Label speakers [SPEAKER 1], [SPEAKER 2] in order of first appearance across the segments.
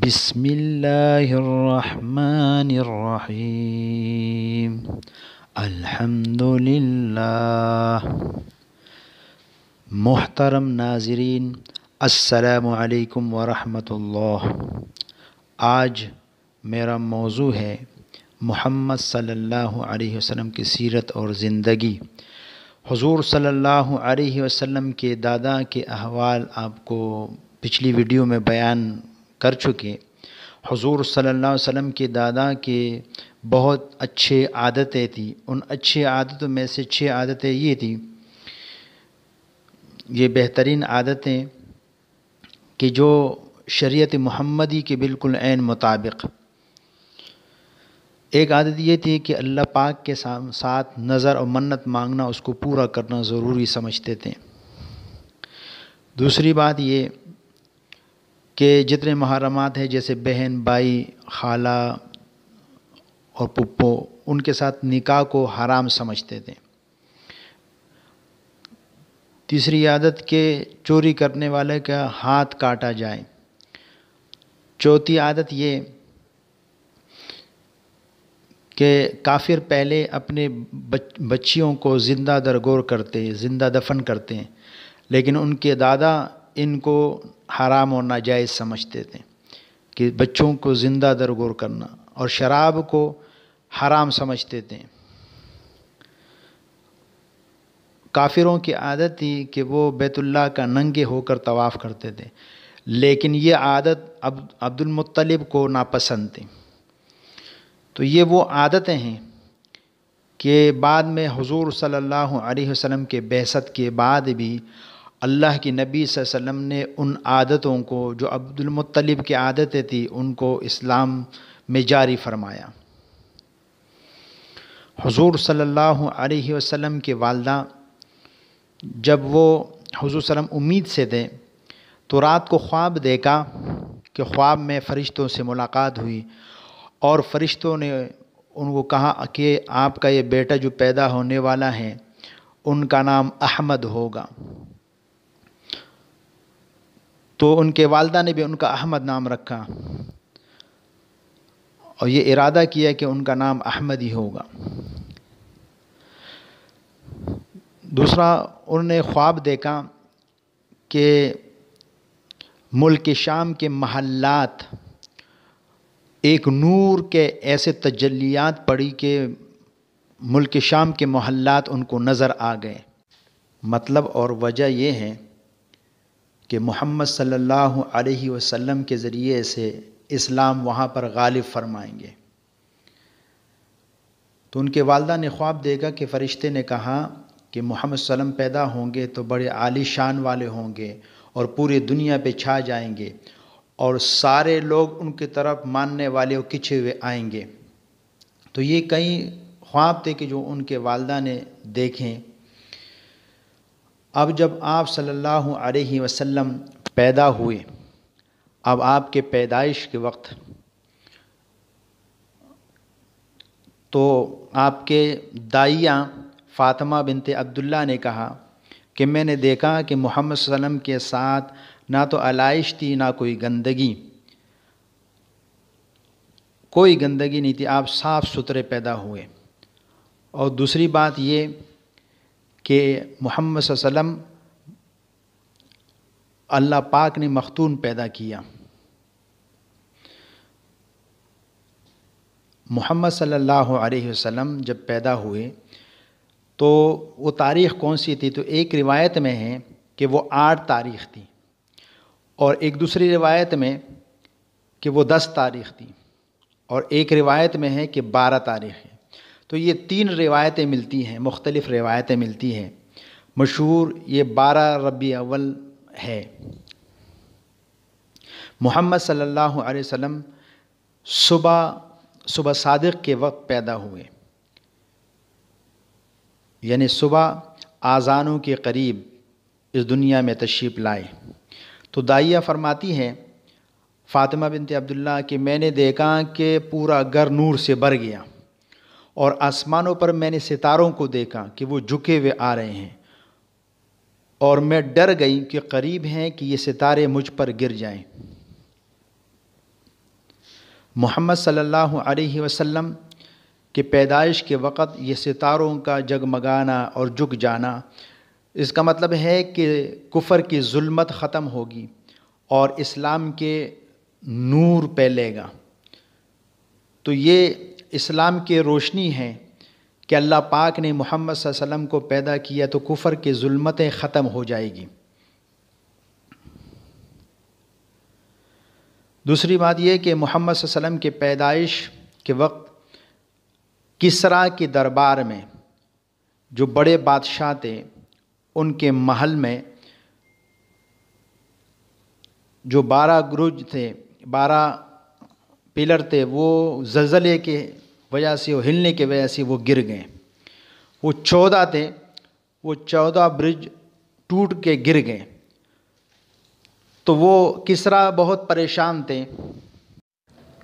[SPEAKER 1] بسم اللہ الرحمن الرحیم الحمد للہ۔ محترم ناظرین، السلام علیکم ورحمۃ اللہ۔ آج میرا موضوع ہے محمد صلی اللہ علیہ وسلم کی سیرت اور زندگی۔ حضور صلی اللہ علیہ وسلم کے دادا کے احوال آپ کو پچھلی ویڈیو میں بیان کر چکے۔ حضور صلی اللہ علیہ وسلم کے دادا کے بہت اچھے عادتیں تھیں۔ ان اچھے عادتوں میں سے 6 عادتیں یہ تھیں، یہ بہترین عادتیں کہ جو شریعت محمدی کے بالکل عین مطابق۔ ایک عادت یہ تھی کہ اللہ پاک کے ساتھ نظر اور منت مانگنا، اس کو پورا کرنا ضروری سمجھتے تھے۔ دوسری بات یہ کہ جتنے محرمات ہیں جیسے بہن، بھائی، خالہ اور پھپھو، ان کے ساتھ نکاح کو حرام سمجھتے تھے۔ تیسری عادت کہ چوری کرنے والے کا ہاتھ کاٹا جائے۔ چوتھی عادت یہ کہ کافر پہلے اپنے بچیوں کو زندہ درگور کرتے، زندہ دفن کرتے ہیں، لیکن ان کے دادا ان کو حرام اور ناجائز سمجھتے تھے کہ بچوں کو زندہ درگور کرنا، اور شراب کو حرام سمجھتے تھے۔ کافروں کی عادت تھی کہ وہ بیت اللہ کا ننگے ہو کر طواف کرتے تھے، لیکن یہ عادت عبد المطلب کو ناپسند تھی۔ تو یہ وہ عادتیں ہیں کہ بعد میں حضور صلی اللہ علیہ وسلم کے بعثت کے بعد بھی اللہ کی نبی صلی اللہ علیہ وسلم نے ان عادتوں کو جو عبد المطلب کی عادتیں تھیں ان کو اسلام میں جاری فرمایا۔ حضور صلی اللہ علیہ وسلم کے والدہ جب وہ حضور صلی اللہ علیہ وسلم امید سے تھے تو رات کو خواب دیکھا کہ خواب میں فرشتوں سے ملاقات ہوئی، اور فرشتوں نے ان کو کہا کہ آپ کا یہ بیٹا جو پیدا ہونے والا ہے ان کا نام احمد ہوگا۔ تو ان کے والدہ نے بھی ان کا احمد نام رکھا، اور یہ ارادہ کیا کہ ان کا نام احمد ہی ہوگا۔ دوسرا، انہوں نے خواب دیکھا کہ ملک شام کے محلات ایک نور کے ایسے تجلیات پڑی کہ ملک شام کے محلات ان کو نظر آ گئے۔ مطلب اور وجہ یہ ہے کہ محمد صلی اللہ علیہ وسلم کے ذریعے سے اسلام وہاں پر غالب فرمائیں گے۔ تو ان کے والدہ نے خواب دیکھا کہ فرشتے نے کہا کہ محمد صلی اللہ علیہ وسلم پیدا ہوں گے تو بڑے عالی شان والے ہوں گے اور پوری دنیا پہ چھا جائیں گے، اور سارے لوگ ان کی طرف ماننے والے اور کھنچے ہوئے آئیں گے۔ تو یہ کئی خواب تھے کہ جو ان کے والدہ نے دیکھیں۔ اب جب آپ صلی اللہ علیہ وسلم پیدا ہوئے، اب آپ کے پیدائش کے وقت تو آپ کے دائیاں فاطمہ بنت عبداللہ نے کہا کہ میں نے دیکھا کہ محمد صلی اللہ علیہ وسلم کے ساتھ نہ تو علائش تھی نہ کوئی گندگی، کوئی گندگی نہیں تھی، آپ صاف ستھرے پیدا ہوئے۔ اور دوسری بات یہ کہ محمد صلی اللہ علیہ وسلم اللہ پاک نے مختون پیدا کیا۔ محمد صلی اللہ علیہ وسلم جب پیدا ہوئے تو وہ تاریخ کون سی تھی؟ تو ایک روایت میں ہے کہ وہ 8 تاریخ تھی، اور ایک دوسری روایت میں کہ وہ 10 تاریخ تھی، اور ایک روایت میں ہے کہ 12 تاریخ ہے۔ تو یہ 3 روایتیں ملتی ہیں، مختلف روایتیں ملتی ہیں۔ مشہور یہ 12 ربیع اول ہے۔ محمد صلی اللہ علیہ وسلم صبح صادق کے وقت پیدا ہوئے، یعنی صبح آذانوں کے قریب اس دنیا میں تشریف لائے۔ تو دائیہ فرماتی ہے فاطمہ بنت عبداللہ کہ میں نے دیکھا کہ پورا گھر نور سے بھر گیا، اور آسمانوں پر میں نے ستاروں کو دیکھا کہ وہ جھکے ہوئے آ رہے ہیں، اور میں ڈر گئی کہ قریب ہیں کہ یہ ستارے مجھ پر گر جائیں۔ محمد صلی اللہ علیہ وسلم کے پیدائش کے وقت یہ ستاروں کا جگمگانا اور جھک جانا، اس کا مطلب ہے کہ کفر کی ظلمت ختم ہوگی اور اسلام کے نور پھیلے گا۔ تو یہ اسلام کی روشنی ہے کہ اللہ پاک نے محمد صلی اللہ علیہ وسلم کو پیدا کیا تو کفر کی ظلمتیں ختم ہو جائے گی۔ دوسری بات یہ کہ محمد صلی اللہ علیہ وسلم کے پیدائش کے وقت کسریٰ کے دربار میں جو بڑے بادشاہ تھے، ان کے محل میں جو 12 گرج تھے، 12 پلر تھے، وہ زلزلے کے وجہ سے، وہ ہلنے کی وجہ سے وہ گر گئے۔ وہ 14 تھے، وہ 14 برج ٹوٹ کے گر گئے۔ تو وہ کسریٰ بہت پریشان تھے۔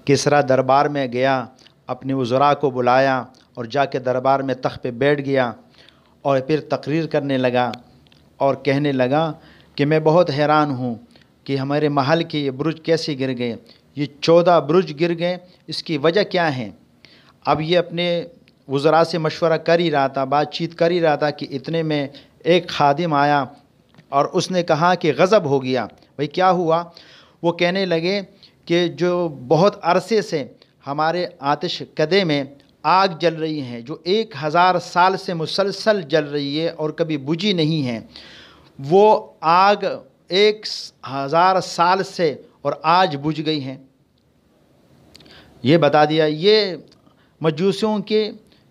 [SPEAKER 1] کسریٰ دربار میں گیا، اپنے وزراء کو بلایا اور جا کے دربار میں تخت پہ بیٹھ گیا اور پھر تقریر کرنے لگا اور کہنے لگا کہ میں بہت حیران ہوں کہ ہمارے محل کے یہ برج کیسے گر گئے، یہ 14 برج گر گئے، اس کی وجہ کیا ہے؟ اب یہ اپنے وزراء سے مشورہ کر ہی رہا تھا، بات چیت کر ہی رہا تھا کہ اتنے میں ایک خادم آیا اور اس نے کہا کہ غضب ہو گیا۔ بھئی کیا ہوا؟ وہ کہنے لگے کہ جو بہت عرصے سے ہمارے آتش کدے میں آگ جل رہی ہے، جو 1000 سال سے مسلسل جل رہی ہے اور کبھی بجھی نہیں ہے، وہ آگ 1000 سال سے اور آج بجھ گئی ہے۔ یہ بتا دیا یہ مجوسیوں کی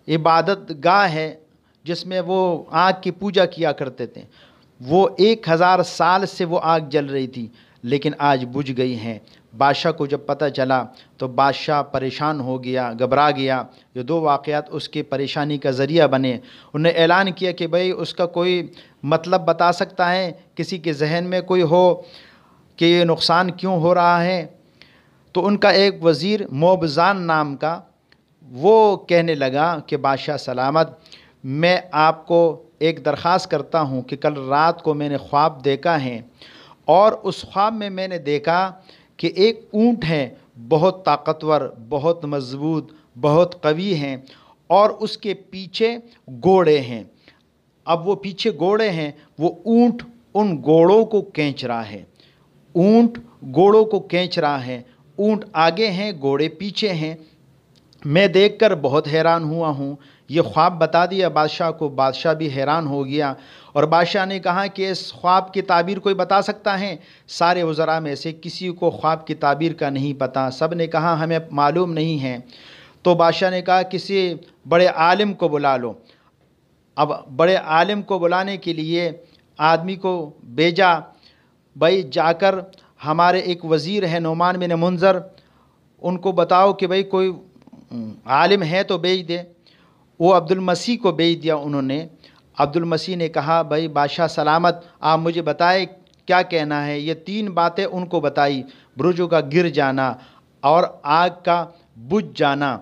[SPEAKER 1] عبادت گاہ ہے جس میں وہ آگ کی پوجا کیا کرتے تھے۔ وہ 1000 سال سے وہ آگ جل رہی تھی لیکن آج بجھ گئی ہیں۔ بادشاہ کو جب پتہ چلا تو بادشاہ پریشان ہو گیا، گھبرا گیا۔ یہ 2 واقعات اس کی پریشانی کا ذریعہ بنے۔ انہوں نے اعلان کیا کہ بھئی اس کا کوئی مطلب بتا سکتا ہے، کسی کے ذہن میں کوئی ہو کہ یہ نقصان کیوں ہو رہا ہے؟ تو ان کا ایک وزیر موبزان نام کا، وہ کہنے لگا کہ بادشاہ سلامت، میں آپ کو ایک درخواست کرتا ہوں کہ کل رات کو میں نے خواب دیکھا ہے اور اس خواب میں میں نے دیکھا کہ ایک اونٹ ہے، بہت طاقتور، بہت مضبوط، بہت قوی ہیں، اور اس کے پیچھے گھوڑے ہیں۔ اب وہ پیچھے گھوڑے ہیں، وہ اونٹ ان گھوڑوں کو کھینچ رہا ہے، اونٹ گھوڑوں کو کھینچ رہا ہے، اونٹ آگے ہیں، گھوڑے پیچھے ہیں۔ میں دیکھ کر بہت حیران ہوا ہوں۔ یہ خواب بتا دیا بادشاہ کو، بادشاہ بھی حیران ہو گیا اور بادشاہ نے کہا کہ اس خواب کی تعبیر کوئی بتا سکتا ہے؟ سارے وزراء میں سے کسی کو خواب کی تعبیر کا نہیں پتہ، سب نے کہا ہمیں معلوم نہیں ہے۔ تو بادشاہ نے کہا کسی بڑے عالم کو بلا لو۔ اب بڑے عالم کو بلانے کے لیے آدمی کو بھیجا، بھائی جا کر ہمارے ایک وزیر ہے نعمان بن منذر، ان کو بتاؤ کہ بھائی کوئی عالم ہے تو بھیج دے۔ وہ عبد المسیح کو بھیج دیا انہوں نے۔ عبد المسیح نے کہا بھائی بادشاہ سلامت، آپ مجھے بتائے کیا کہنا ہے؟ یہ 3 باتیں ان کو بتائی، برجوں کا گر جانا اور آگ کا بجھ جانا۔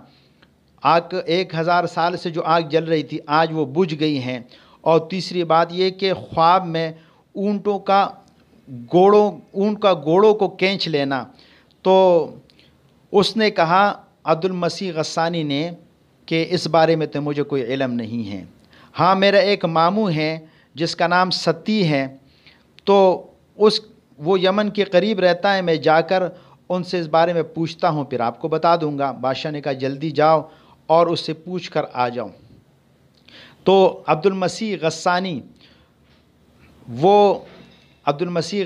[SPEAKER 1] آگ 1000 سال سے جو آگ جل رہی تھی آج وہ بجھ گئی ہیں، اور تیسری بات یہ کہ خواب میں اونٹ کا گھوڑوں کو کھینچ لینا۔ تو اس نے کہا عبد المسیح غسانی نے کہ اس بارے میں تو مجھے کوئی علم نہیں ہے، ہاں میرا ایک ماموں ہے جس کا نام ستی ہے، تو وہ یمن کے قریب رہتا ہے، میں جا کر ان سے اس بارے میں پوچھتا ہوں پھر آپ کو بتا دوں گا۔ بادشاہ نے کہا جلدی جاؤ اور اس سے پوچھ کر آ جاؤ۔ تو عبد المسیح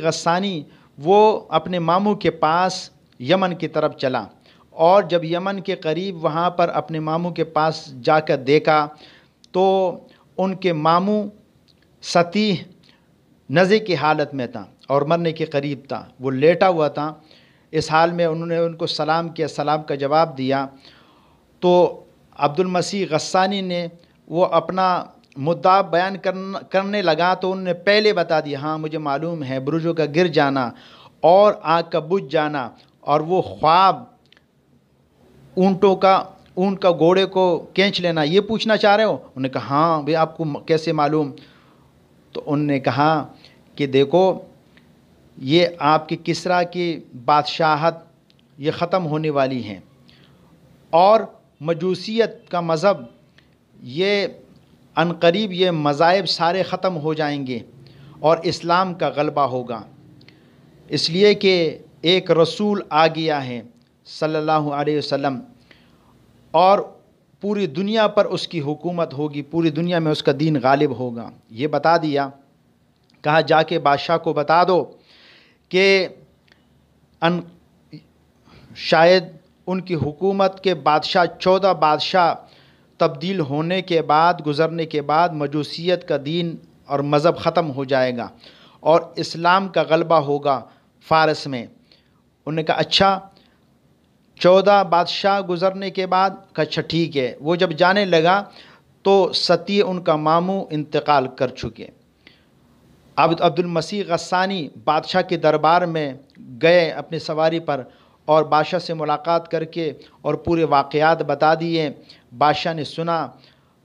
[SPEAKER 1] غسانی وہ اپنے ماموں کے پاس یمن کی طرف چلا، اور جب یمن کے قریب وہاں پر اپنے ماموں کے پاس جا کر دیکھا تو ان کے ماموں سطیح نزے کی حالت میں تھا اور مرنے کے قریب تھا، وہ لیٹا ہوا تھا۔ اس حال میں انہوں نے ان کو سلام کیا، سلام کا جواب دیا۔ تو عبد المسیح غسانی نے وہ اپنا مدعا بیان کرنے لگا تو انہوں نے پہلے بتا دیا ہاں مجھے معلوم ہے، برجوں کا گر جانا اور آگ کا بجھ جانا، اور وہ خواب اونٹ کا گھوڑے کو کھینچ لینا، یہ پوچھنا چاہ رہے ہو؟ انہوں نے کہا ہاں بھئی آپ کو کیسے معلوم؟ تو انہوں نے کہا کہ دیکھو یہ آپ کی کسریٰ کی بادشاہت یہ ختم ہونے والی ہیں، اور مجوسیت کا مذہب یہ عنقریب یہ مذاہب سارے ختم ہو جائیں گے اور اسلام کا غلبہ ہوگا، اس لیے کہ ایک رسول آ گیا ہے صلی اللہ علیہ وسلم، اور پوری دنیا پر اس کی حکومت ہوگی، پوری دنیا میں اس کا دین غالب ہوگا۔ یہ بتا دیا، کہا جا کے بادشاہ کو بتا دو کہ شاید ان کی حکومت کے بادشاہ 14 بادشاہ تبدیل ہونے کے بعد، گزرنے کے بعد مجوسیت کا دین اور مذہب ختم ہو جائے گا اور اسلام کا غلبہ ہوگا فارس میں۔ انہوں نے کہا اچھا 14 بادشاہ گزرنے کے بعد؟ کہا اچھا ٹھیک ہے۔ وہ جب جانے لگا تو ستی ان کا ماموں انتقال کر چکے۔ عبد المسیح غسانی بادشاہ کے دربار میں گئے اپنی سواری پر اور بادشاہ سے ملاقات کر کے اور پورے واقعات بتا دیے۔ بادشاہ نے سنا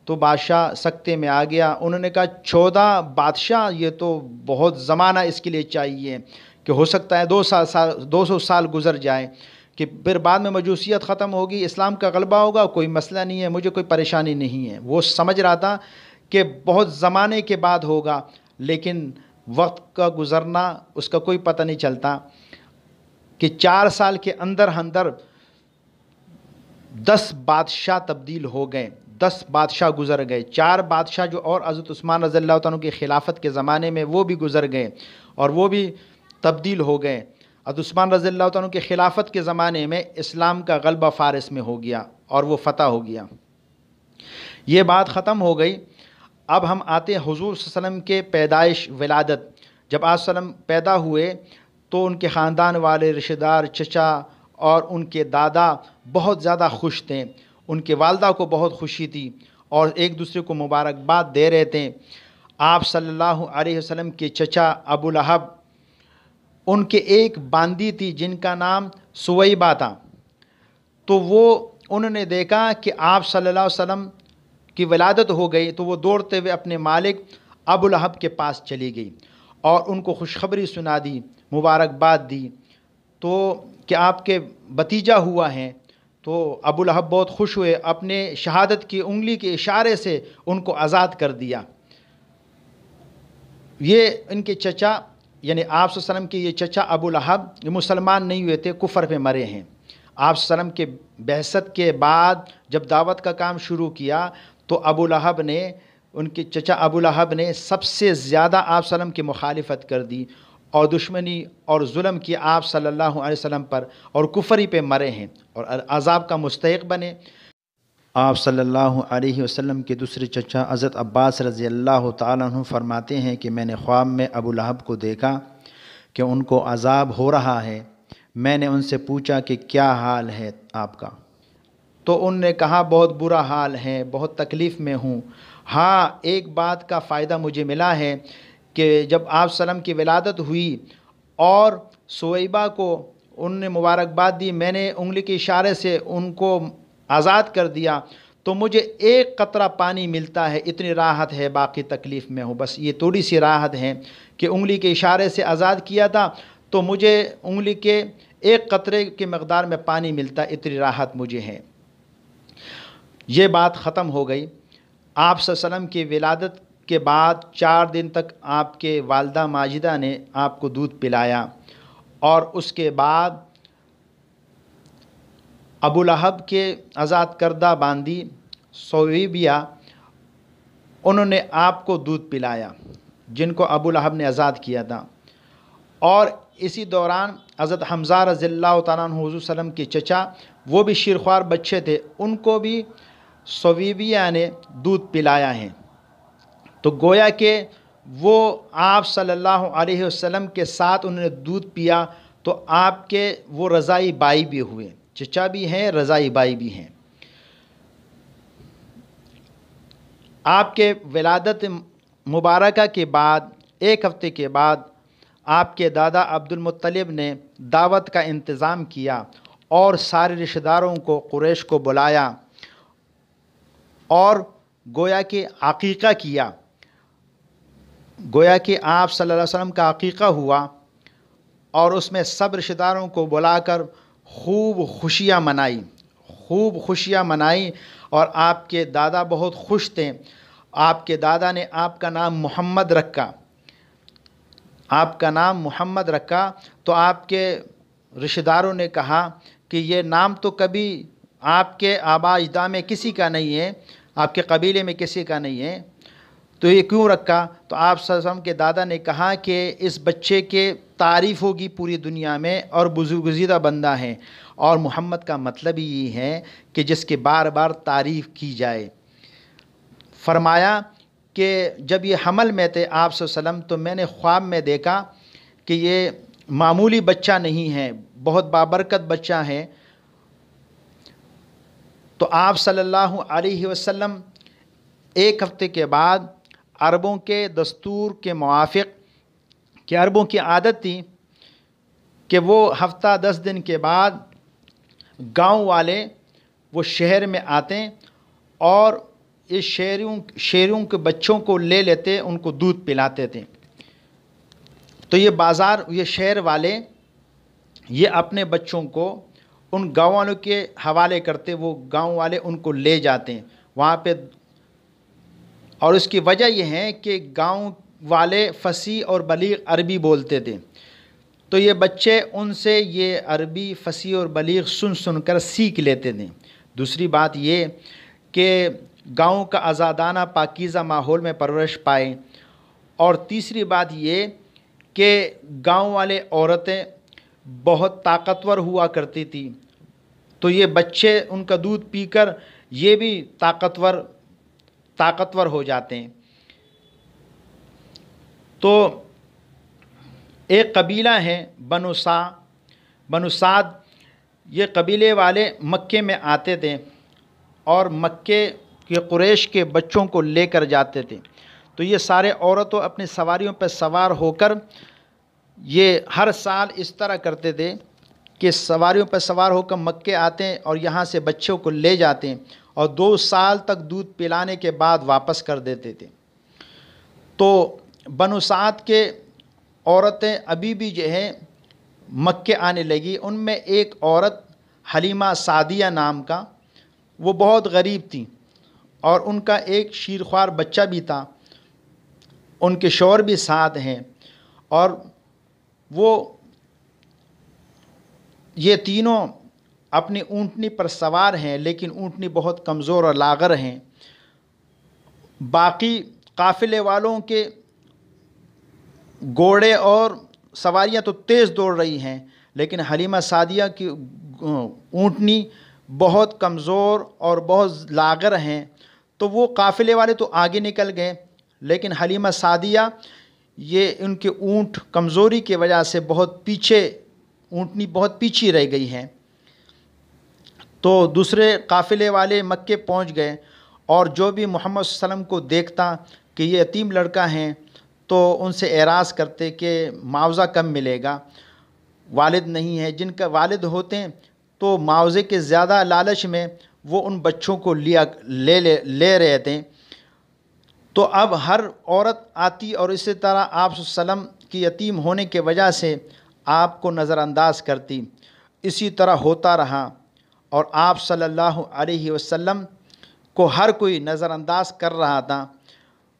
[SPEAKER 1] تو بادشاہ سکتے میں آ گیا۔ انہوں نے کہا 14 بادشاہ، یہ تو بہت زمانہ اس کے لیے چاہیے کہ ہو سکتا ہے 200 سال گزر جائے کہ پھر بعد میں مجوسیت ختم ہوگی، اسلام کا غلبہ ہوگا، کوئی مسئلہ نہیں ہے، مجھے کوئی پریشانی نہیں ہے۔ وہ سمجھ رہا تھا کہ بہت زمانے کے بعد ہوگا، لیکن وقت کا گزرنا اس کا کوئی پتہ نہیں چلتا کہ 4 سال کے اندر 10 بادشاہ تبدیل ہو گئے، 10 بادشاہ گزر گئے۔ 4 بادشاہ جو اور حضرت عثمان رضی اللہ تعالیٰ کی خلافت کے زمانے میں وہ بھی گزر گئے اور وہ بھی تبدیل ہو گئے۔ حضرت عثمان رضی اللہ تعالیٰ کی خلافت کے زمانے میں اسلام کا غلبہ فارس میں ہو گیا اور وہ فتح ہو گیا۔ یہ بات ختم ہو گئی۔ اب ہم آتے ہیں حضور صلی اللہ علیہ وسلم کے پیدائش، ولادت۔ جب آپ صلی اللہ علیہ وسلم پیدا ہوئے تو ان کے خاندان والے، رشتہ دار، چچا اور ان کے دادا بہت زیادہ خوش تھے۔ ان کے والدہ کو بہت خوشی تھی اور ایک دوسرے کو مبارکباد دے رہے تھے۔ آپ صلی اللہ علیہ وسلم کے چچا ابو لہب، ان کے ایک باندی تھی جن کا نام سویبہ تھا، تو انہوں نے دیکھا کہ آپ صلی اللہ علیہ وسلم کی ولادت ہو گئی تو وہ دوڑتے ہوئے اپنے مالک ابو لہب کے پاس چلی گئی اور ان کو خوشخبری سنا دی، مبارکباد دی تو کہ آپ کے بھتیجا ہوا ہے۔ تو ابو لہب بہت خوش ہوئے، اپنے شہادت کی انگلی کے اشارے سے ان کو آزاد کر دیا۔ یہ ان کے چچا یعنی آپ صلی اللہ علیہ وسلم کے یہ چچا ابو لہب یہ مسلمان نہیں ہوئے تھے، کفر پہ مرے ہیں۔ آپ صلی اللہ علیہ وسلم کے بعثت کے بعد جب دعوت کا کام شروع کیا تو ابو لہب نے، ان کے چچا ابو لہب نے سب سے زیادہ آپ صلی اللہ علیہ وسلم کی مخالفت کر دی اور دشمنی اور ظلم کی آپ صلی اللہ علیہ وسلم پر، اور کفری پہ مرے ہیں اور عذاب کا مستحق بنے۔ آپ صلی اللہ علیہ وسلم کے دوسرے چچا حضرت عباس رضی اللہ تعالیٰ عنہ فرماتے ہیں کہ میں نے خواب میں ابو لہب کو دیکھا کہ ان کو عذاب ہو رہا ہے۔ میں نے ان سے پوچھا کہ کیا حال ہے آپ کا؟ تو ان نے کہا بہت برا حال ہے، بہت تکلیف میں ہوں۔ ہاں ایک بات کا فائدہ مجھے ملا ہے کہ جب آپ صلی اللہ علیہ وسلم کی ولادت ہوئی اور سویبہ کو ان نے مبارکباد دی، میں نے انگلی کے اشارے سے ان کو آزاد کر دیا تو مجھے ایک قطرہ پانی ملتا ہے، اتنی راحت ہے، باقی تکلیف میں ہوں۔ بس یہ تھوڑی سی راحت ہے کہ انگلی کے اشارے سے آزاد کیا تھا تو مجھے انگلی کے ایک قطرے کی مقدار میں پانی ملتا، اتنی راحت مجھے ہے۔ یہ بات ختم ہو گئی۔ آپ صلی اللہ علیہ وسلم کی ولادت کے بعد 4 دن تک آپ کے والدہ ماجدہ نے آپ کو دودھ پلایا اور اس کے بعد ابو لہب کے آزاد کردہ باندی سویبہ انہوں نے آپ کو دودھ پلایا جن کو ابو لہب نے آزاد کیا تھا۔ اور اسی دوران حضرت حمزہ رضی اللہ تعالیٰ عنہ حضور صلی اللہ علیہ وسلم کے چچا، وہ بھی شیرخوار بچے تھے، ان کو بھی سویبہ نے دودھ پلایا ہے۔ تو گویا کہ وہ آپ صلی اللہ علیہ وسلم کے ساتھ انہوں نے دودھ پیا تو آپ کے وہ رضائی بائی بھی ہوئے، چچا بھی ہیں، رضائی بائی بھی ہیں۔ آپ کے ولادت مبارکہ کے بعد 1 ہفتے کے بعد آپ کے دادا عبد المطلب نے دعوت کا انتظام کیا اور سارے رشتہ داروں کو، قریش کو بلایا اور گویا کہ عقیقہ کیا۔ گویا کہ آپ صلی اللہ علیہ وسلم کا عقیقہ ہوا اور اس میں سب رشتہ داروں کو بلا کر خوب خوشیاں منائی، خوب خوشیاں منائیں اور آپ کے دادا بہت خوش تھے. آپ کے دادا نے آپ کا نام محمد رکھا. آپ کا نام محمد رکھا تو آپ کے رشتہ داروں نے کہا کہ یہ نام تو کبھی آپ کے آبا اجداد میں کسی کا نہیں ہے، آپ کے قبیلے میں کسی کا نہیں ہے، تو یہ کیوں رکھا؟ تو آپ صلی اللہ علیہ وسلم کے دادا نے کہا کہ اس بچے کے تعریف ہوگی پوری دنیا میں اور بزرگزیدہ بندہ ہے، اور محمد کا مطلب ہی یہ ہے کہ جس کی بار بار تعریف کی جائے. فرمایا کہ جب یہ حمل میں تھے آپ صلی اللہ علیہ وسلم تو میں نے خواب میں دیکھا کہ یہ معمولی بچہ نہیں ہے، بہت بابرکت بچہ ہے. تو آپ صلی اللہ علیہ وسلم ایک ہفتے کے بعد عربوں کے دستور کے موافق، کہ عربوں کی عادت تھی کہ وہ ہفتہ 10 دن کے بعد گاؤں والے وہ شہر میں آتے اور اس شہروں کے بچوں کو لے لیتے، ان کو دودھ پلاتے تھے. تو یہ شہر والے یہ اپنے بچوں کو ان گاؤں والوں کے حوالے کرتے، وہ گاؤں والے ان کو لے جاتے ہیں وہاں پہ. اور اس کی وجہ یہ ہے کہ گاؤں والے فصیح اور بلیغ عربی بولتے تھے، تو یہ بچے ان سے یہ عربی فصیح اور بلیغ سن کر سیکھ لیتے تھے. دوسری بات یہ کہ گاؤں کا آزادانہ پاکیزہ ماحول میں پرورش پائے. اور تیسری بات یہ کہ گاؤں والے عورتیں بہت طاقتور ہوا کرتی تھی، تو یہ بچے ان کا دودھ پی کر یہ بھی طاقتور ہو جاتے ہیں. تو ایک قبیلہ ہے بنو سعد، یہ قبیلے والے مکے میں آتے تھے اور مکے کے قریش کے بچوں کو لے کر جاتے تھے. تو یہ سارے عورتوں اپنی سواریوں پر سوار ہو کر یہ ہر سال اس طرح کرتے تھے کہ سواریوں پر سوار ہو کر مکے آتے ہیں اور یہاں سے بچوں کو لے جاتے ہیں اور 2 سال تک دودھ پلانے کے بعد واپس کر دیتے تھے. تو بنو سعد کے عورتیں ابھی بھی جو ہے مکے آنے لگی. ان میں ایک عورت حلیمہ سعدیہ نام کا، وہ بہت غریب تھی اور ان کا ایک شیرخوار بچہ بھی تھا. ان کے شوہر بھی ساتھ ہیں اور وہ یہ تینوں اپنی اونٹنی پر سوار ہیں، لیکن اونٹنی بہت کمزور اور لاغر ہیں. باقی قافلے والوں کے گھوڑے اور سواریاں تو تیز دوڑ رہی ہیں، لیکن حلیمہ سعدیہ کی اونٹنی بہت کمزور اور بہت لاغر ہیں. تو وہ قافلے والے تو آگے نکل گئے، لیکن حلیمہ سعدیہ یہ ان کے اونٹ کمزوری کی وجہ سے اونٹنی بہت پیچھے رہ گئی ہیں. تو دوسرے قافلے والے مکے پہنچ گئے اور جو بھی محمد صلی اللہ علیہ وسلم کو دیکھتا کہ یہ یتیم لڑکا ہیں تو ان سے اعراض کرتے کہ معاوضہ کم ملے گا، والد نہیں ہے. جن کا والد ہوتے ہیں تو معاوضے کے زیادہ لالچ میں وہ ان بچوں کو لے رہے تھے. تو اب ہر عورت آتی اور اسی طرح آپ صلی اللہ علیہ وسلم کی یتیم ہونے کی وجہ سے آپ کو نظر انداز کرتی. اسی طرح ہوتا رہا اور آپ صلی اللہ علیہ وسلم کو ہر کوئی نظر انداز کر رہا تھا.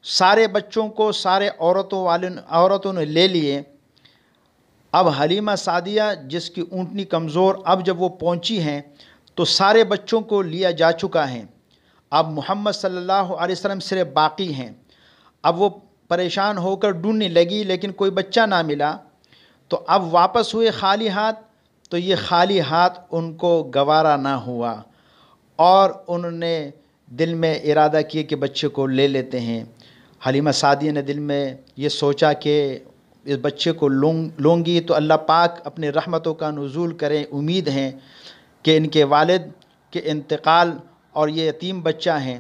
[SPEAKER 1] سارے بچوں کو سارے عورتوں نے لے لیے. اب حلیمہ سعدیہ جس کی اونٹنی کمزور، اب جب وہ پہنچی ہیں تو سارے بچوں کو لیا جا چکا ہے. اب محمد صلی اللہ علیہ وسلم صرف باقی ہیں. اب وہ پریشان ہو کر ڈھونڈنے لگی لیکن کوئی بچہ نہ ملا. تو اب واپس ہوئے خالی ہاتھ، تو یہ خالی ہاتھ ان کو گوارا نہ ہوا اور انہوں نے دل میں ارادہ کیا کہ بچے کو لے لیتے ہیں. حلیمہ سعدیہ نے دل میں یہ سوچا کہ اس بچے کو لوں گی تو اللہ پاک اپنی رحمتوں کا نزول کریں. امید ہیں کہ ان کے والد کے انتقال اور یہ یتیم بچہ ہیں،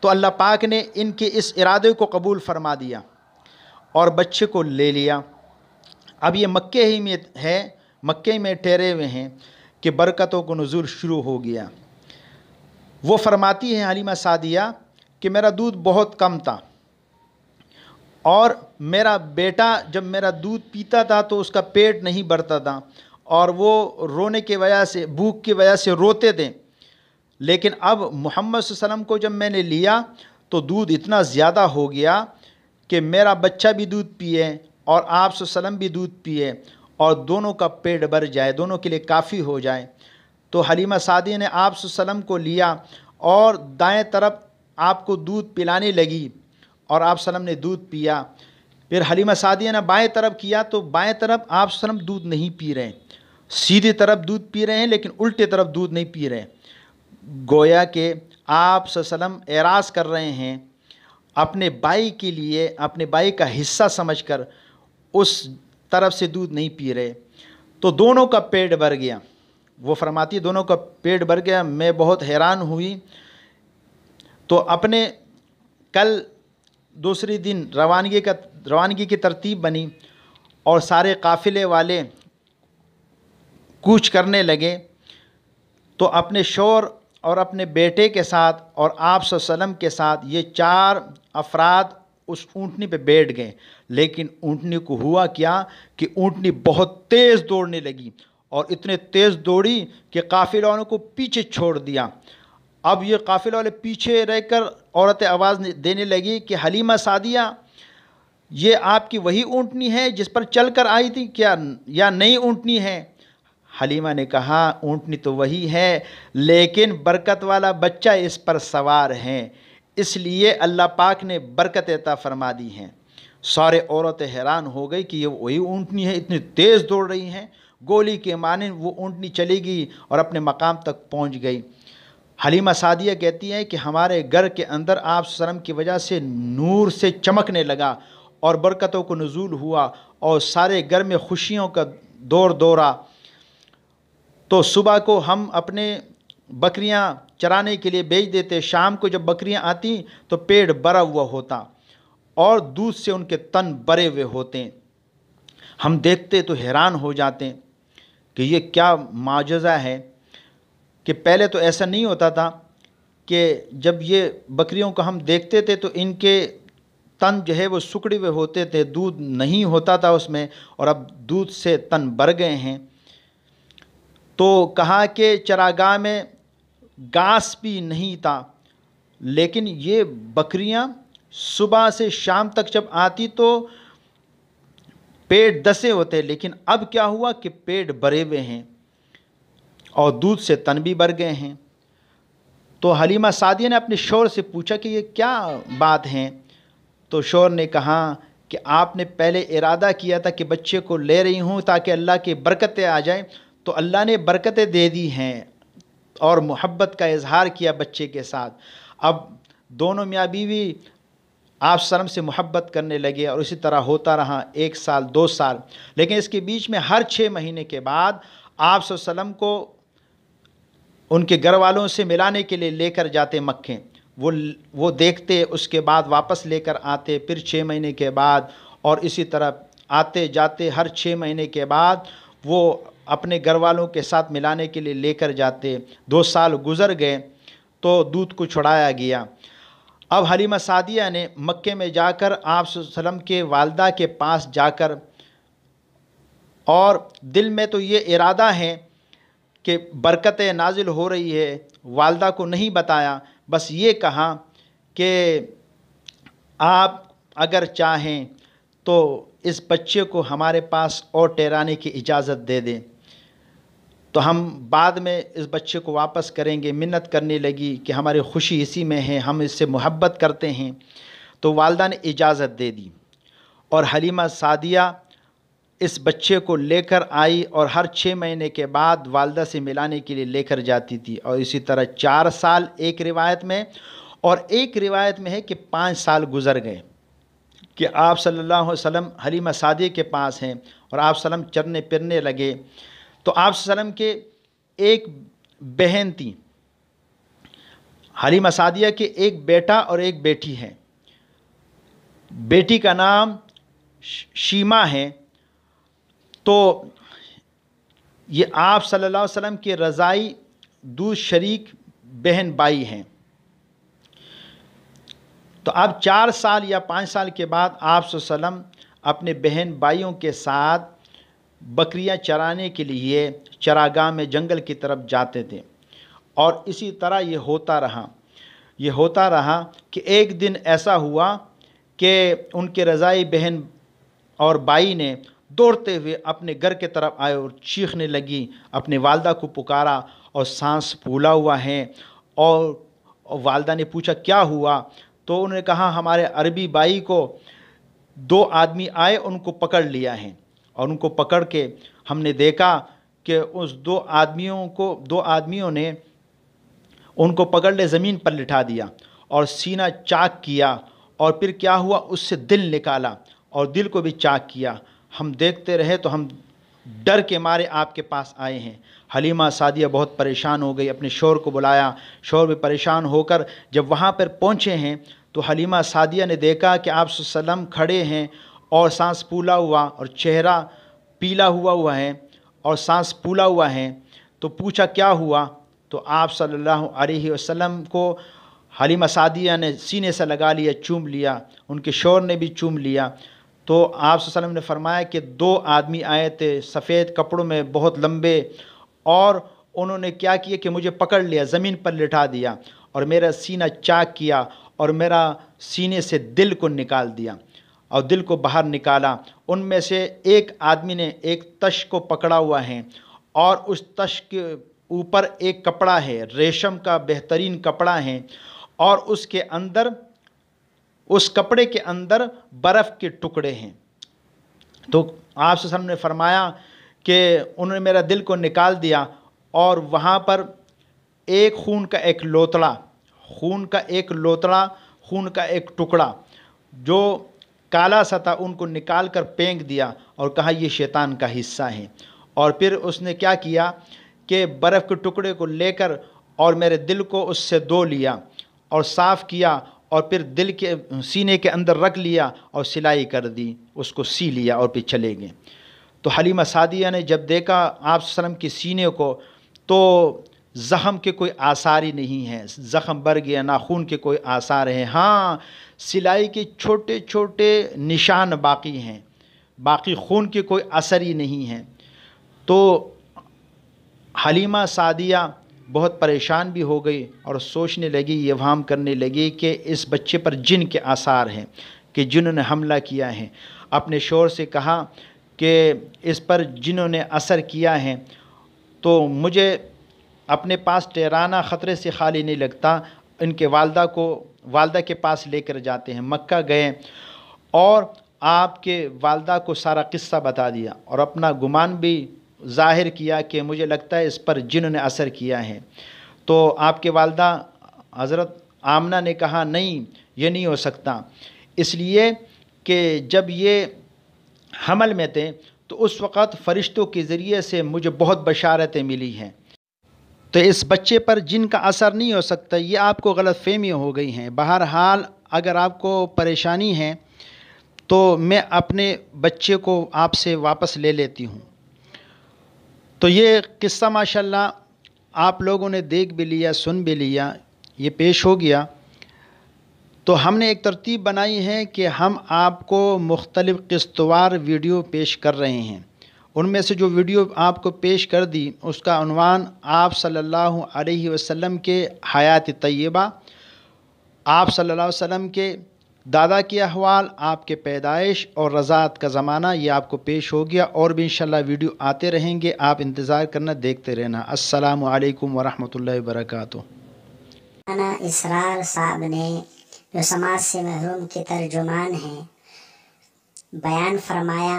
[SPEAKER 1] تو اللہ پاک نے ان کے اس ارادے کو قبول فرما دیا اور بچے کو لے لیا. اب یہ مکے ہی میں ہے، مکے میں ٹھہرے ہوئے ہیں کہ برکتوں کو نزول شروع ہو گیا. وہ فرماتی ہیں حلیمہ سعدیہ کہ میرا دودھ بہت کم تھا اور میرا بیٹا جب میرا دودھ پیتا تھا تو اس کا پیٹ نہیں بھرتا تھا اور وہ رونے کی وجہ سے، بھوک کی وجہ سے روتے تھے. لیکن اب محمد صلی اللہ علیہ وسلم کو جب میں نے لیا تو دودھ اتنا زیادہ ہو گیا کہ میرا بچہ بھی دودھ پیے اور آپ صلی اللہ علیہ وسلم بھی دودھ پیے اور دونوں کا پیٹ بھر جائے، دونوں کے لیے کافی ہو جائے۔ تو حلیمہ سعدیہ نے آپ صلی اللہ علیہ وسلم کو لیا اور دائیں طرف آپ کو دودھ پلانے لگی اور آپ صلی اللہ علیہ وسلم نے دودھ پیا۔ پھر حلیمہ سعدیہ نے بائیں طرف کیا تو بائیں طرف آپ صلی اللہ علیہ وسلم دودھ نہیں پی رہے، سیدھی طرف دودھ پی رہے ہیں لیکن الٹے طرف دودھ نہیں پی رہے، گویا کہ آپ صلی اللہ علیہ وسلم اعراض کر رہے ہیں اپنے بھائی کے لیے، اپنے بھائی کا حصہ سمجھ کر اس طرف سے دودھ نہیں پی رہے۔ تو دونوں کا پیٹ بھر گیا، وہ فرماتی دونوں کا پیٹ بھر گیا، میں بہت حیران ہوئی۔ تو اپنے کل دوسری دن روانگی کی ترتیب بنی اور سارے قافلے والے کوچ کرنے لگے، تو اپنے شوہر اور اپنے بیٹے کے ساتھ اور آپ صلی اللہ علیہ وسلم کے ساتھ یہ 4 افراد اس اونٹنی پہ بیٹھ گئے۔ لیکن اونٹنی کو ہوا کیا کہ اونٹنی بہت تیز دوڑنے لگی اور اتنے تیز دوڑی کہ قافلے والوں کو پیچھے چھوڑ دیا۔ اب یہ قافلے والے پیچھے رہ کر عورتیں آواز دینے لگی کہ حلیمہ سعدیہ، یہ آپ کی وہی اونٹنی ہے جس پر چل کر آئی تھی کیا، یا نئی اونٹنی ہے؟ حلیمہ نے کہا اونٹنی تو وہی ہے لیکن برکت والا بچہ اس پر سوار ہے، اس لیے اللہ پاک نے برکت عطا فرما دی ہیں۔ سارے عورتیں حیران ہو گئی کہ یہ وہی اونٹنی ہے، اتنی تیز دوڑ رہی ہیں، گولی کے مانند وہ اونٹنی چلی گئی اور اپنے مقام تک پہنچ گئی۔ حلیمہ سعدیہ کہتی ہیں کہ ہمارے گھر کے اندر آپ صلی اللہ علیہ وسلم کی وجہ سے نور سے چمکنے لگا اور برکتوں کو نزول ہوا اور سارے گھر میں خوشیوں کا دور دورہ۔ تو صبح کو ہم اپنے بکریاں چرانے کے لیے بیچ دیتے، شام کو جب بکریاں آتی تو پیٹ بھرا ہوا ہوتا اور دودھ سے ان کے تن بھرے ہوئے ہوتے۔ ہم دیکھتے تو حیران ہو جاتے کہ یہ کیا معجزہ ہے کہ پہلے تو ایسا نہیں ہوتا تھا کہ جب یہ بکریوں کو ہم دیکھتے تھے تو ان کے تن جو ہے وہ سکڑے ہوئے ہوتے تھے، دودھ نہیں ہوتا تھا اس میں، اور اب دودھ سے تن بھر گئے ہیں۔ تو کہا کہ چراگاہ میں گھاس بھی نہیں تھا، لیکن یہ بکریاں صبح سے شام تک جب آتی تو پیٹ دسے ہوتے، لیکن اب کیا ہوا کہ پیٹ بھرے ہوئے ہیں اور دودھ سے تن بھی بھر گئے ہیں۔ تو حلیمہ سعدیہ نے اپنے شوہر سے پوچھا کہ یہ کیا بات ہے؟ تو شوہر نے کہا کہ آپ نے پہلے ارادہ کیا تھا کہ بچے کو لے رہی ہوں تاکہ اللہ کی برکتیں آ جائیں، تو اللہ نے برکتیں دے دی ہیں اور محبت کا اظہار کیا بچے کے ساتھ۔ اب دونوں میاں بیوی آپ صلی اللہ علیہ وسلم سے محبت کرنے لگے اور اسی طرح ہوتا رہا 1 سال 2 سال، لیکن اس کے بیچ میں ہر 6 مہینے کے بعد آپ صلی اللہ علیہ وسلم کو ان کے گھر والوں سے ملانے کے لیے لے کر جاتے مکے، وہ دیکھتے، اس کے بعد واپس لے کر آتے، پھر 6 مہینے کے بعد، اور اسی طرح آتے جاتے ہر 6 مہینے کے بعد وہ اپنے گھر والوں کے ساتھ ملانے کے لیے لے کر جاتے۔ 2 سال گزر گئے تو دودھ کو چھڑایا گیا۔ اب حلیمہ سعدیہ نے مکے میں جا کر آپ صلی اللہ علیہ وسلم کے والدہ کے پاس جا کر، اور دل میں تو یہ ارادہ ہے کہ برکتیں نازل ہو رہی ہے، والدہ کو نہیں بتایا، بس یہ کہا کہ آپ اگر چاہیں تو اس بچے کو ہمارے پاس اور ٹھہرانے کی اجازت دے دیں تو ہم بعد میں اس بچے کو واپس کریں گے۔ منت کرنے لگی کہ ہماری خوشی اسی میں ہے، ہم اس سے محبت کرتے ہیں۔ تو والدہ نے اجازت دے دی اور حلیمہ سعدیہ اس بچے کو لے کر آئی اور ہر 6 مہینے کے بعد والدہ سے ملانے کے لیے لے کر جاتی تھی، اور اسی طرح 4 سال ایک روایت میں، اور ایک روایت میں ہے کہ 5 سال گزر گئے کہ آپ صلی اللہ علیہ وسلم حلیمہ سعدیہ کے پاس ہیں اور آپ صلی اللہ علیہ وسلم چرنے پھرنے لگے۔ تو آپ صلی اللہ علیہ وسلم کے ایک بہن تھی، حلیمہ سعدیہ کے ایک بیٹا اور ایک بیٹی ہے۔ بیٹی کا نام شیمہ ہے۔ تو یہ آپ صلی اللہ علیہ وسلم کے رضائی دودھ شریک بہن بھائی ہیں۔ تو اب 4 سال یا 5 سال کے بعد آپ صلی اللہ علیہ وسلم اپنے بہن بھائیوں کے ساتھ بکریاں چرانے کے لیے چراگاہ میں جنگل کی طرف جاتے تھے، اور اسی طرح یہ ہوتا رہا کہ ایک دن ایسا ہوا کہ ان کے رضائی بہن اور بائی نے دوڑتے ہوئے اپنے گھر کے طرف آئے اور چیخنے لگی، اپنے والدہ کو پکارا اور سانس پھولا ہوا ہے، اور والدہ نے پوچھا کیا ہوا؟ تو انہوں نے کہا ہمارے عربی بائی کو 2 آدمی آئے، ان کو پکڑ لیا ہے، اور ان کو پکڑ کے ہم نے دیکھا کہ اس 2 آدمیوں نے ان کو پکڑ لے زمین پر لٹھا دیا اور سینہ چاک کیا، اور پھر کیا ہوا، اس سے دل نکالا اور دل کو بھی چاک کیا۔ ہم دیکھتے رہے تو ہم ڈر کے مارے آپ کے پاس آئے ہیں۔ حلیمہ سعدیہ بہت پریشان ہو گئی، اپنے شوہر کو بلایا، شوہر بھی پریشان ہو کر جب وہاں پر پہنچے ہیں تو حلیمہ سعدیہ نے دیکھا کہ آپ صلی اللہ علیہ وسلم کھڑے ہیں اور سانس پھولا ہوا اور چہرہ پیلا ہوا ہے اور سانس پھولا ہوا ہے، تو پوچھا کیا ہوا؟ تو آپ صلی اللہ علیہ وسلم کو حلیمہ سعدیہ نے سینے سے لگا لیا، چوم لیا، ان کے شوہر نے بھی چوم لیا۔ تو آپ صلی اللہ علیہ وسلم نے فرمایا کہ 2 آدمی آئے تھے سفید کپڑوں میں بہت لمبے، اور انہوں نے کیا کیا کہ مجھے پکڑ لیا، زمین پر لٹا دیا اور میرا سینہ چاک کیا اور میرا سینے سے دل کو نکال دیا اور دل کو باہر نکالا۔ ان میں سے ایک آدمی نے ایک تش کو پکڑا ہوا ہے، اور اس تش کے اوپر ایک کپڑا ہے، ریشم کا بہترین کپڑا ہے، اور اس کپڑے کے اندر برف کے ٹکڑے ہیں۔ تو آپ صلی اللہ علیہ وسلم نے فرمایا کہ انہوں نے میرا دل کو نکال دیا، اور وہاں پر خون کا ایک ٹکڑا جو کالا سا تھا ان کو نکال کر پھینک دیا اور کہا یہ شیطان کا حصہ ہے۔ اور پھر اس نے کیا کیا کہ برف کے ٹکڑے کو لے کر اور میرے دل کو اس سے دھو لیا اور صاف کیا، اور پھر دل کے سینے کے اندر رکھ لیا اور سلائی کر دی، اس کو سی لیا اور پھر چلے گئے۔ تو حلیمہ سعدیہ نے جب دیکھا آپ صلی اللہ علیہ وسلم کے سینے کو تو زخم کے کوئی آثار ہی نہیں ہیں، زخم بھر گیا، ناخون کے کوئی آثار ہیں، ہاں سلائی کے چھوٹے چھوٹے نشان باقی ہیں، باقی خون کے کوئی اثر ہی نہیں ہیں۔ تو حلیمہ سعدیہ بہت پریشان بھی ہو گئی اور سوچنے لگی، یہ وہم کرنے لگی کہ اس بچے پر جن کے آثار ہیں، کہ جنہوں نے حملہ کیا ہے۔ اپنے شوہر سے کہا کہ اس پر جنہوں نے اثر کیا ہے تو مجھے اپنے پاس ٹھہرانا خطرے سے خالی نہیں لگتا، ان کے والدہ کے پاس لے کر جاتے ہیں۔ مکہ گئے اور آپ کے والدہ کو سارا قصہ بتا دیا اور اپنا گمان بھی ظاہر کیا کہ مجھے لگتا ہے اس پر جن نے اثر کیا ہے۔ تو آپ کے والدہ حضرت آمنہ نے کہا نہیں، یہ نہیں ہو سکتا، اس لیے کہ جب یہ حمل میں تھے تو اس وقت فرشتوں کے ذریعے سے مجھے بہت بشارتیں ملی ہیں، تو اس بچے پر جن کا اثر نہیں ہو سکتا، یہ آپ کو غلط فہمی ہو گئی ہیں۔ بہرحال اگر آپ کو پریشانی ہے تو میں اپنے بچے کو آپ سے واپس لے لیتی ہوں۔ تو یہ قصہ ماشاءاللہ آپ لوگوں نے دیکھ بھی لیا، سن بھی لیا، یہ پیش ہو گیا۔ تو ہم نے ایک ترتیب بنائی ہے کہ ہم آپ کو مختلف قسط وار ویڈیو پیش کر رہے ہیں۔ ان میں سے جو ویڈیو آپ کو پیش کر دی اس کا عنوان آپ صلی اللہ علیہ وسلم کے حیات طیبہ، آپ صلی اللہ علیہ وسلم کے دادا کے احوال، آپ کے پیدائش اور رضاعت کا زمانہ، یہ آپ کو پیش ہو گیا، اور بھی انشاءاللہ ویڈیو آتے رہیں گے، آپ انتظار کرنا، دیکھتے رہنا۔ السلام علیکم ورحمۃ اللہ وبرکاتہ۔
[SPEAKER 2] مولانا اسرار صاحب نے جو سماج سے محروم کے ترجمان ہیں بیان فرمایا،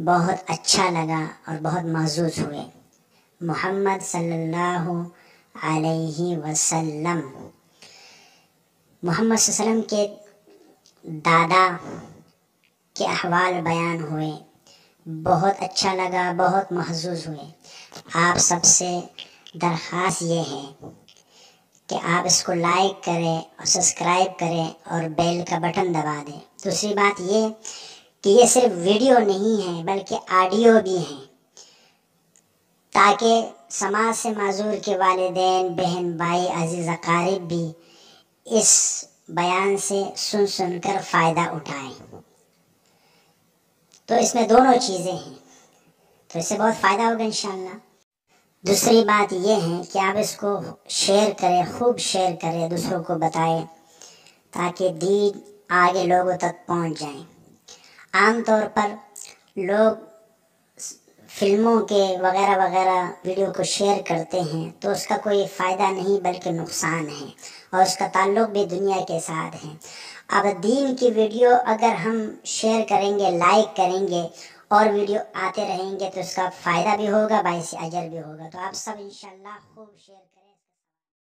[SPEAKER 2] بہت اچھا لگا اور بہت محظوظ ہوئے۔ محمد صلی اللہ علیہ وسلم، محمد صلی اللہ علیہ وسلم کے دادا کے احوال بیان ہوئے، بہت اچھا لگا، بہت محظوظ ہوئے۔ آپ سب سے درخواست یہ ہے کہ آپ اس کو لائک کریں اور سبسکرائب کریں اور بیل کا بٹن دبا دیں۔ دوسری بات یہ کہ یہ صرف ویڈیو نہیں ہے بلکہ آڈیو بھی ہیں، تاکہ سماج سے معذور کے والدین، بہن، بھائی، عزیز اقارب بھی اس بیان سے سن کر فائدہ اٹھائیں۔ تو اس میں دونوں چیزیں ہیں، تو اس سے بہت فائدہ ہوگا انشاءاللہ۔ دوسری بات یہ ہے کہ آپ اس کو شیئر کریں، خوب شیئر کریں، دوسروں کو بتائیں تاکہ دین آگے لوگوں تک پہنچ جائیں۔ عام طور پر لوگ فلموں کے وغیرہ وغیرہ ویڈیو کو شیئر کرتے ہیں تو اس کا کوئی فائدہ نہیں بلکہ نقصان ہے، اور اس کا تعلق بھی دنیا کے ساتھ ہے۔ اب دین کی ویڈیو اگر ہم شیئر کریں گے، لائک کریں گے اور ویڈیو آتے رہیں گے تو اس کا فائدہ بھی ہوگا، باعث اجر بھی ہوگا۔ تو آپ سب انشاءاللہ خوب شیئر کریں۔